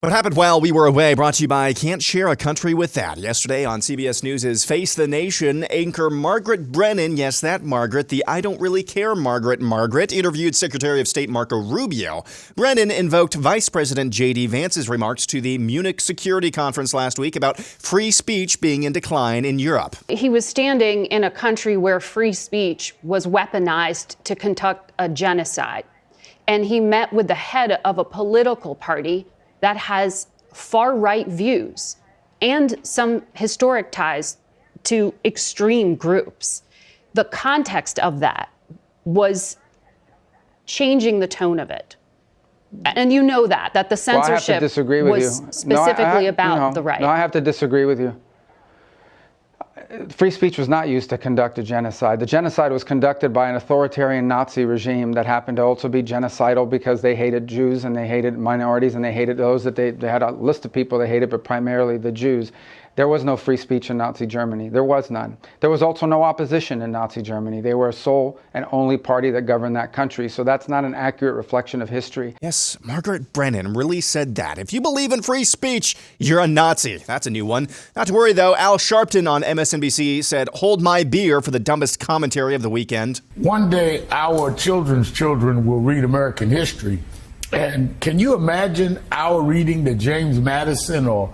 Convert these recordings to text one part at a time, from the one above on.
What happened while we were away, brought to you by Can't Share a Country With That. Yesterday on CBS News' Face the Nation, anchor Margaret Brennan, yes, that Margaret, the I don't really care Margaret, interviewed Secretary of State Marco Rubio. Brennan invoked Vice President J.D. Vance's remarks to the Munich Security Conference last week about free speech being in decline in Europe. He was standing in a country where free speech was weaponized to conduct a genocide. And he met with the head of a political party that has far-right views and some historic ties to extreme groups. The context of that was changing the tone of it. And you know that the censorship was specifically about the right. No, I have to disagree with you. Free speech was not used to conduct a genocide. The genocide was conducted by an authoritarian Nazi regime that happened to also be genocidal because they hated Jews and they hated minorities and they hated those that they had a list of people they hated, but primarily the Jews. There was no free speech in Nazi Germany. There was none. There was also no opposition in Nazi Germany. They were a sole and only party that governed that country. So that's not an accurate reflection of history. Yes, Margaret Brennan really said that. If you believe in free speech, you're a Nazi. That's a new one. Not to worry, though. Al Sharpton on MSNBC said, "Hold my beer" for the dumbest commentary of the weekend. One day, our children's children will read American history. And can you imagine our reading that James Madison or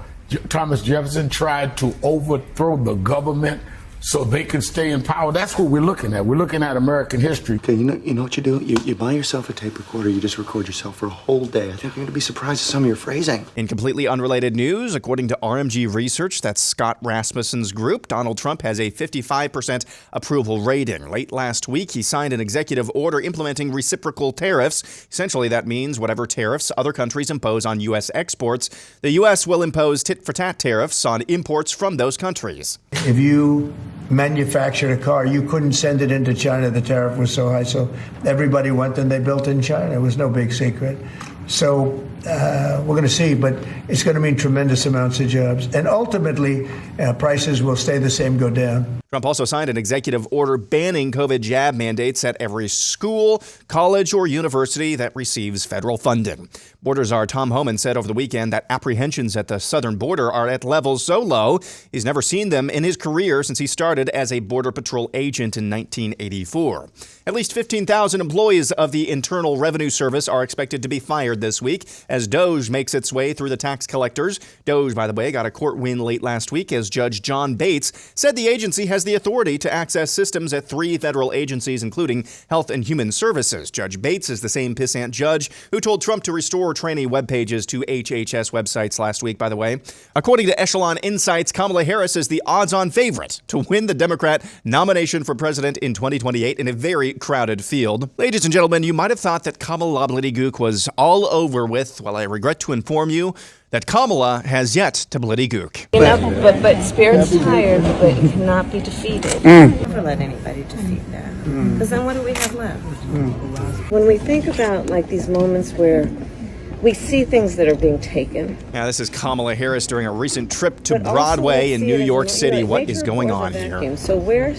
Thomas Jefferson tried to overthrow the government so they can stay in power? That's what we're looking at. We're looking at American history. Okay, you know what you do? You buy yourself a tape recorder, you just record yourself for a whole day. I think you're going to be surprised at some of your phrasing. In completely unrelated news, according to RMG Research, that's Scott Rasmussen's group, Donald Trump has a 55% approval rating. Late last week, he signed an executive order implementing reciprocal tariffs. Essentially, that means whatever tariffs other countries impose on U.S. exports, the U.S. will impose tit-for-tat tariffs on imports from those countries. If you manufactured a car, you couldn't send it into China. The tariff was so high. So everybody went and they built in China. It was no big secret. So we're going to see, but it's going to mean tremendous amounts of jobs. And ultimately, prices will stay the same, go down. Trump also signed an executive order banning COVID jab mandates at every school, college, or university that receives federal funding. Border Czar Tom Homan said over the weekend that apprehensions at the southern border are at levels so low he's never seen them in his career since he started as a Border Patrol agent in 1984. At least 15,000 employees of the Internal Revenue Service are expected to be fired this week as DOGE makes its way through the tax collectors. DOGE, by the way, got a court win late last week as Judge John Bates said the agency has the authority to access systems at 3 federal agencies, including Health and Human Services. Judge Bates is the same pissant judge who told Trump to restore trainee web pages to HHS websites last week, by the way. According to Echelon Insights, Kamala Harris is the odds-on favorite to win the Democrat nomination for president in 2028 in a very crowded field. Ladies and gentlemen, you might have thought that Kamala Blitty-Gook was all over with. Well, I regret to inform you that Kamala has yet to Blitty-Gook. You know, but spirit's tired, but it cannot be defeated. Never let anybody defeat that. Because then what do we have left? When we think about like these moments where we see things that are being taken. Yeah, this is Kamala Harris during a recent trip to Broadway in New York City. What is going on here? So where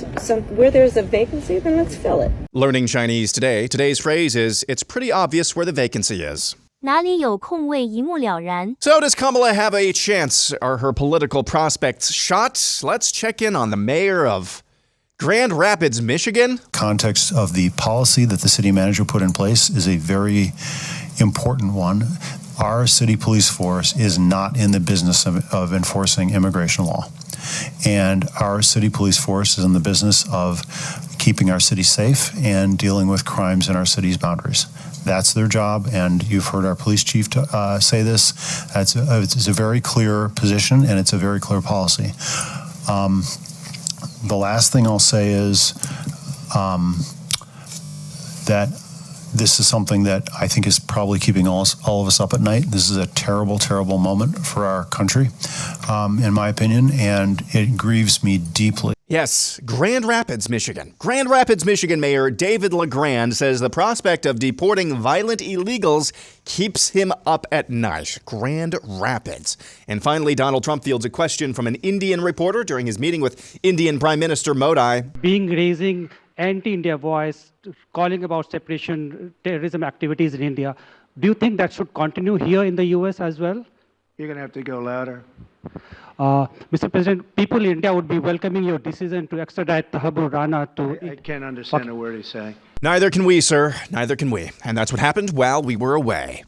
there's a vacancy, then let's fill it. Learning Chinese today. Today's phrase is, it's pretty obvious where the vacancy is. 哪里有空位一目了然. So does Kamala have a chance? Are her political prospects shot? Let's check in on the mayor of Grand Rapids, Michigan. Context of the policy that the city manager put in place is a very important one. Our city police force is not in the business of enforcing immigration law. And our city police force is in the business of keeping our city safe and dealing with crimes in our city's boundaries. That's their job, and you've heard our police chief say this. It's a very clear position, and it's a very clear policy. The last thing I'll say is that this is something that I think is probably keeping all of us up at night. This is a terrible, terrible moment for our country, in my opinion, and it grieves me deeply. Yes, Grand Rapids, Michigan. Grand Rapids, Michigan Mayor David LeGrand says the prospect of deporting violent illegals keeps him up at night. Grand Rapids. And finally, Donald Trump fields a question from an Indian reporter during his meeting with Indian Prime Minister Modi. Raising anti-India voice, calling about separation, terrorism activities in India. Do you think that should continue here in the U.S. as well? You're going to have to go louder. Mr. President, people in India would be welcoming your decision to extradite Habur Rana to. I can't understand a word he's saying. Neither can we, sir. Neither can we. And that's what happened while we were away.